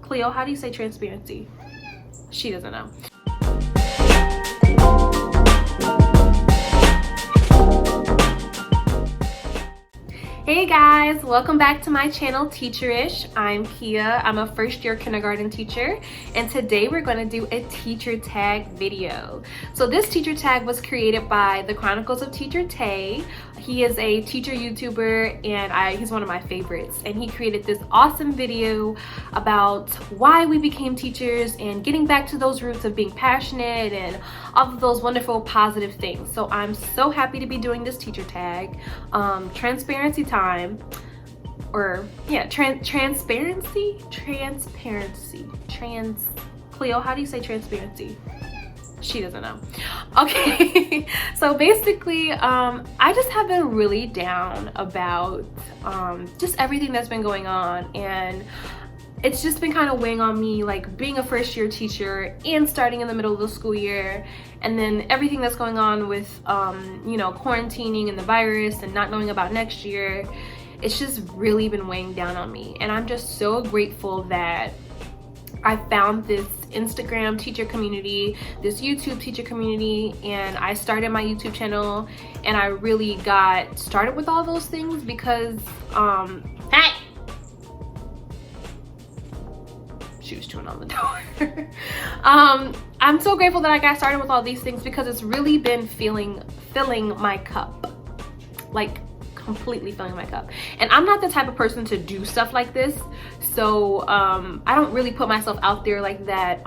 Cleo, how do you say transparency? She doesn't know. Hey guys, welcome back to my channel, Teacherish. I'm Kia. I'm a first-year kindergarten teacher, and today we're going to do a teacher tag video. So this teacher tag was created by the Chronicles of Teacher Tay. He is a teacher YouTuber, and he's one of my favorites. And he created this awesome video about why we became teachers and getting back to those roots of being passionate and all of those wonderful positive things. So I'm so happy to be doing this teacher tag. Transparency time, or yeah, transparency. Cleo, how do you say transparency? She doesn't know. Okay. So basically, I just have been really down about just everything that's been going on, and it's just been kind of weighing on me, like being a first-year teacher and starting in the middle of the school year, and then everything that's going on with you know, quarantining and the virus and not knowing about next year. It's just really been weighing down on me, and I'm just so grateful that I found this Instagram teacher community, this YouTube teacher community, and I started my YouTube channel, and I really got started with all those things because hey, she was chewing on the door. I'm so grateful that I got started with all these things because it's really been filling my cup, like completely filling my cup. And I'm not the type of person to do stuff like this, so I don't really put myself out there like that.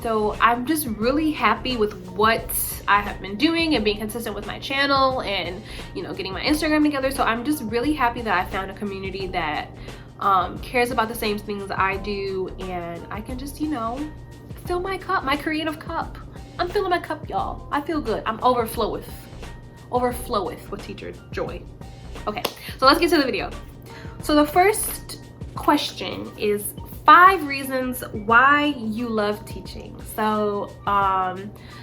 So I'm just really happy with what I have been doing and being consistent with my channel and, you know, getting my Instagram together. So I'm just really happy that I found a community that cares about the same things I do, and I can just, you know, fill my cup, my creative cup. I'm filling my cup, y'all. I feel good. I'm overfloweth with teacher joy. Okay, so let's get to the video. So the first question is 5 reasons why you love teaching. So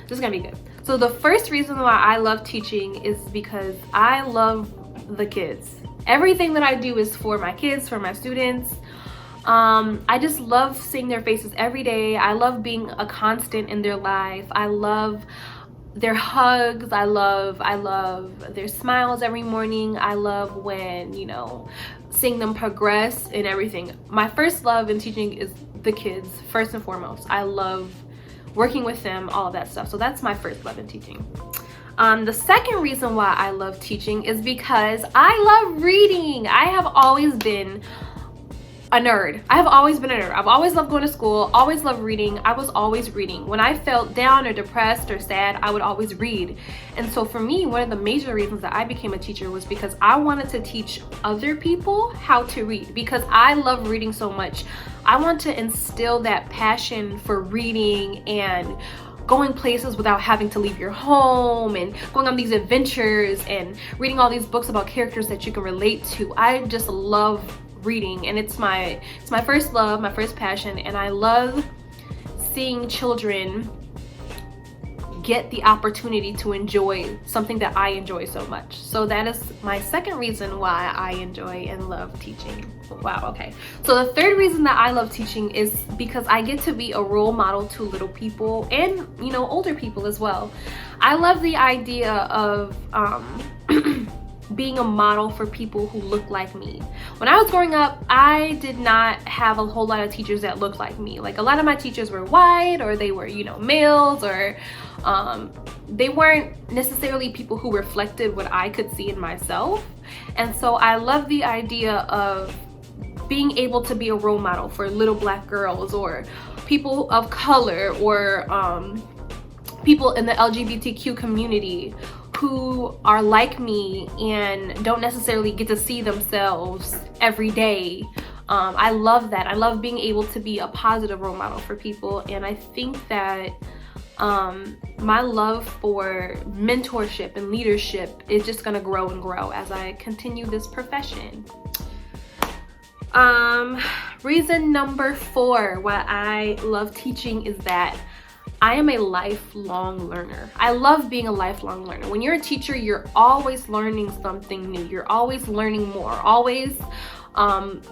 this is gonna be good. So the first reason why I love teaching is because I love the kids. Everything that I do is for my kids, for my students. I just love seeing their faces every day. I love being a constant in their life. I love their hugs. I love their smiles every morning. I love when, you know, seeing them progress and everything. My first love in teaching is the kids, first and foremost. I love working with them, all of that stuff. So that's my first love in teaching. The second reason why I love teaching is because I love reading. I have always been a nerd. I've always been a nerd. I've always loved going to school, always loved reading. I was always reading. When I felt down or depressed or sad, I would always read. And so for me, one of the major reasons that I became a teacher was because I wanted to teach other people how to read, because I love reading so much. I want to instill that passion for reading and going places without having to leave your home and going on these adventures and reading all these books about characters that you can relate to. I just love reading, and it's my first love, my first passion, and I love seeing children get the opportunity to enjoy something that I enjoy so much. So that is my second reason why I enjoy and love teaching. Wow, okay. So the third reason that I love teaching is because I get to be a role model to little people and, you know, older people as well. I love the idea of being a model for people who look like me. When I was growing up, I did not have a whole lot of teachers that looked like me. Like, a lot of my teachers were white, or they were, you know, males, or they weren't necessarily people who reflected what I could see in myself. And so I love the idea of being able to be a role model for little black girls or people of color, or people in the LGBTQ community who are like me and don't necessarily get to see themselves every day. I love that. I love being able to be a positive role model for people, and I think that my love for mentorship and leadership is just gonna grow and grow as I continue this profession. Reason number 4 why I love teaching is that I am a lifelong learner. I love being a lifelong learner. When you're a teacher, you're always learning something new. You're always learning more. Always,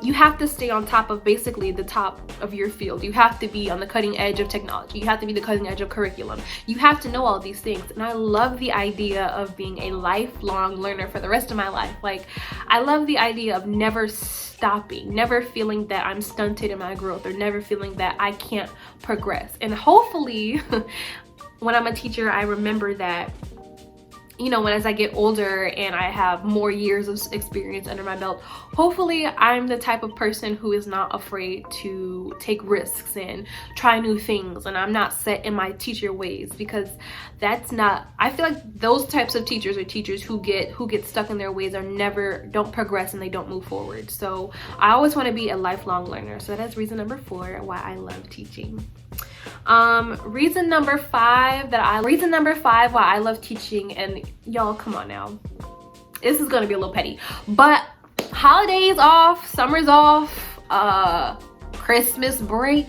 you have to stay on top of basically the top of your field. You have to be on the cutting edge of technology. You have to be the cutting edge of curriculum. You have to know all these things. And I love the idea of being a lifelong learner for the rest of my life. Like, I love the idea of never stopping, never feeling that I'm stunted in my growth, or never feeling that I can't progress. And hopefully when I'm a teacher, I remember that, you know, as I get older and I have more years of experience under my belt, hopefully I'm the type of person who is not afraid to take risks and try new things, and I'm not set in my teacher ways, because that's not, I feel like those types of teachers are teachers who get stuck in their ways, don't progress, and they don't move forward. So I always want to be a lifelong learner. So that's reason number 4 why I love teaching. Reason number 5 why I love teaching, and y'all, come on now, this is gonna be a little petty, but holidays off, summer's off, Christmas break,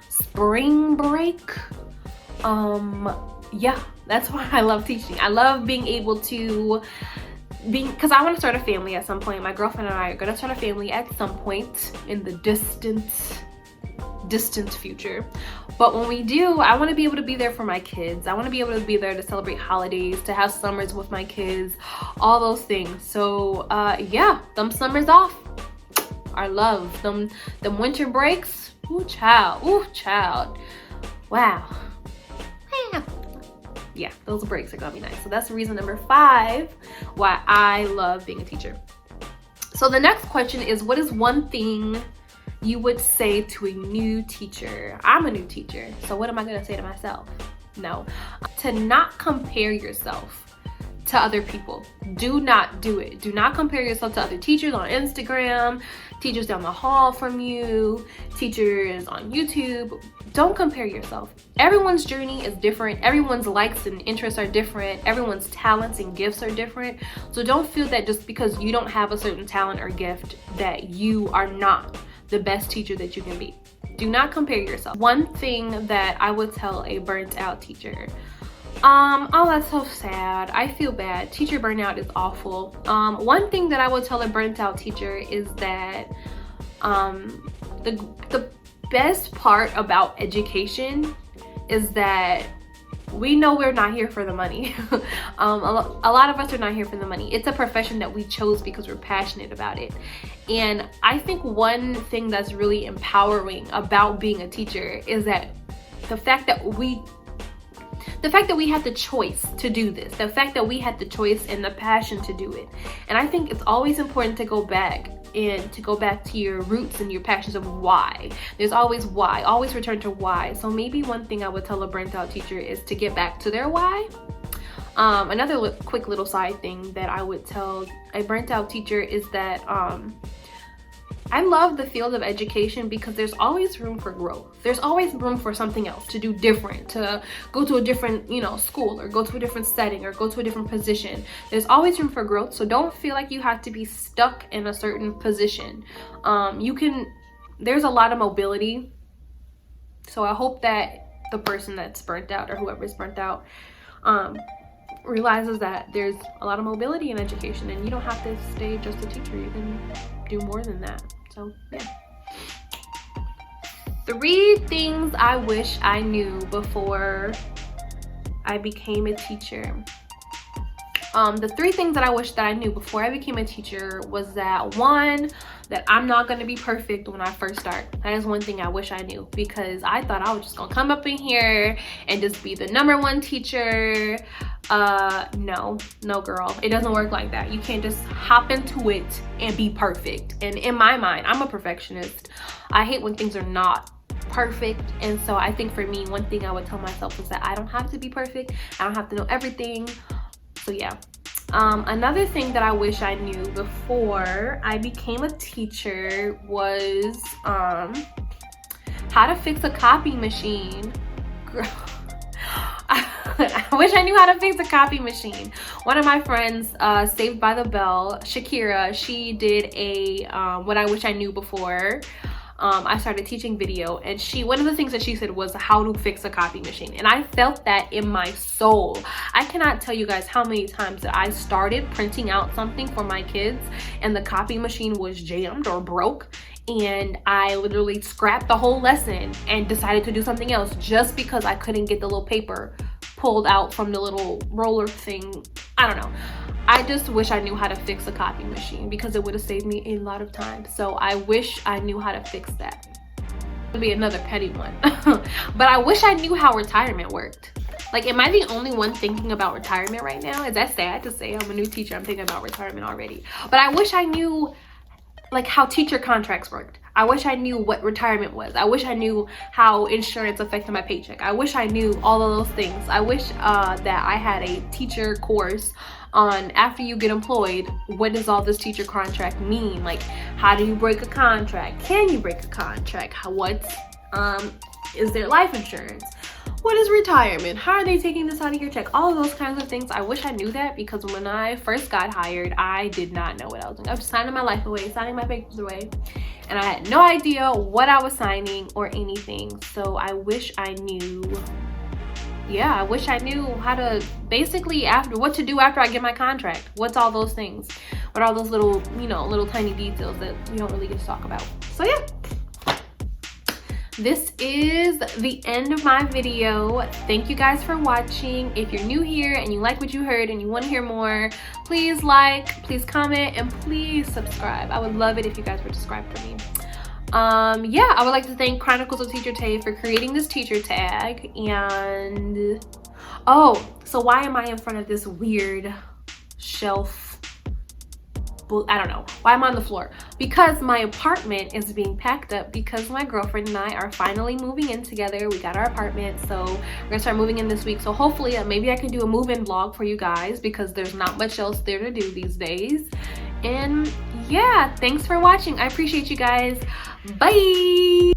spring break, yeah, that's why I love teaching. I love being able to because I want to start a family at some point. My girlfriend and I are going to start a family at some point in the distant future. But when we do, I want to be able to be there for my kids. I want to be able to be there to celebrate holidays, to have summers with my kids, all those things. So yeah, them summers off, I love them winter breaks. Ooh child, wow. Yeah, those breaks are gonna be nice. So that's reason number 5 why I love being a teacher. So the next question is, what is one thing you would say to a new teacher? I'm a new teacher, so what am I gonna say to myself? No, to not compare yourself to other people. Do not do it. Do not compare yourself to other teachers on Instagram, teachers down the hall from you, teachers on YouTube. Don't compare yourself. Everyone's journey is different. Everyone's likes and interests are different. Everyone's talents and gifts are different. So don't feel that just because you don't have a certain talent or gift that you are not the best teacher that you can be. Do not compare yourself. One thing that I would tell a burnt out teacher, oh, that's so sad. I feel bad. Teacher burnout is awful. One thing that I would tell a burnt out teacher is that the best part about education is that we know we're not here for the money. A lot of us are not here for the money. It's a profession that we chose because we're passionate about it. And I think one thing that's really empowering about being a teacher is that the fact that we had the choice to do this, the fact that we had the choice and the passion to do it. And I think it's always important to go back to your roots and your passions of why. There's always why. Always return to why. So maybe one thing I would tell a burnt out teacher is to get back to their why. Another quick little side thing that I would tell a burnt out teacher is that I love the field of education because there's always room for growth. There's always room for something else, to do different, to go to a different, school, or go to a different setting, or go to a different position. There's always room for growth. So don't feel like you have to be stuck in a certain position. There's a lot of mobility. So I hope that the person that's burnt out, or whoever's burnt out, realizes that there's a lot of mobility in education, and you don't have to stay just a teacher. You can do more than that. So yeah. 3 things I wish I knew before I became a teacher. The 3 things that I wish that I knew before I became a teacher was that, 1, that I'm not going to be perfect when I first start. That is one thing I wish I knew, because I thought I was just going to come up in here and just be the #1 teacher. No girl, it doesn't work like that. You can't just hop into it and be perfect. And in my mind, I'm a perfectionist. I hate when things are not perfect. And so I think for me, one thing I would tell myself is that I don't have to be perfect. I don't have to know everything. So yeah. Another thing that I wish I knew before I became a teacher was how to fix a copy machine. Girl, I wish I knew how to fix a copy machine. One of my friends, Saved by the Bell, Shakira, she did a what I wish I knew before. I started teaching video, and one of the things that she said was how to fix a copy machine, and I felt that in my soul. I cannot tell you guys how many times that I started printing out something for my kids and the copy machine was jammed or broke, and I literally scrapped the whole lesson and decided to do something else just because I couldn't get the little paper pulled out from the little roller thing. I don't know. I just wish I knew how to fix a copy machine because it would have saved me a lot of time. So I wish I knew how to fix that. It would be another petty one. But I wish I knew how retirement worked. Like, am I the only one thinking about retirement right now? Is that sad to say? I'm a new teacher, I'm thinking about retirement already. But I wish I knew like how teacher contracts worked. I wish I knew what retirement was. I wish I knew how insurance affected my paycheck. I wish I knew all of those things. I wish that I had a teacher course on after you get employed, what does all this teacher contract mean? Like, how do you break a contract? Can you break a contract? Is there life insurance? What is retirement? How are they taking this out of your check? All of those kinds of things. I wish I knew that, because when I first got hired, I did not know what I was doing. I was signing my life away, signing my papers away, and I had no idea what I was signing or anything. So I wish I knew. Yeah, I wish I knew how to basically what to do after I get my contract. What's all those things? What are all those little, little tiny details that we don't really get to talk about? So yeah. This is the end of my video. Thank you guys for watching. If you're new here and you like what you heard and you want to hear more, please like, please comment, and please subscribe. I would love it if you guys would subscribe for me. Yeah, I would like to thank Chronicles of Teacher Tay for creating this teacher tag. And so why am I in front of this weird shelf? I don't know. Why am I on the floor? Because my apartment is being packed up, because my girlfriend and I are finally moving in together. We got our apartment, so we're gonna start moving in this week. So hopefully maybe I can do a move-in vlog for you guys, because there's not much else there to do these days. And yeah, thanks for watching. I appreciate you guys. Bye.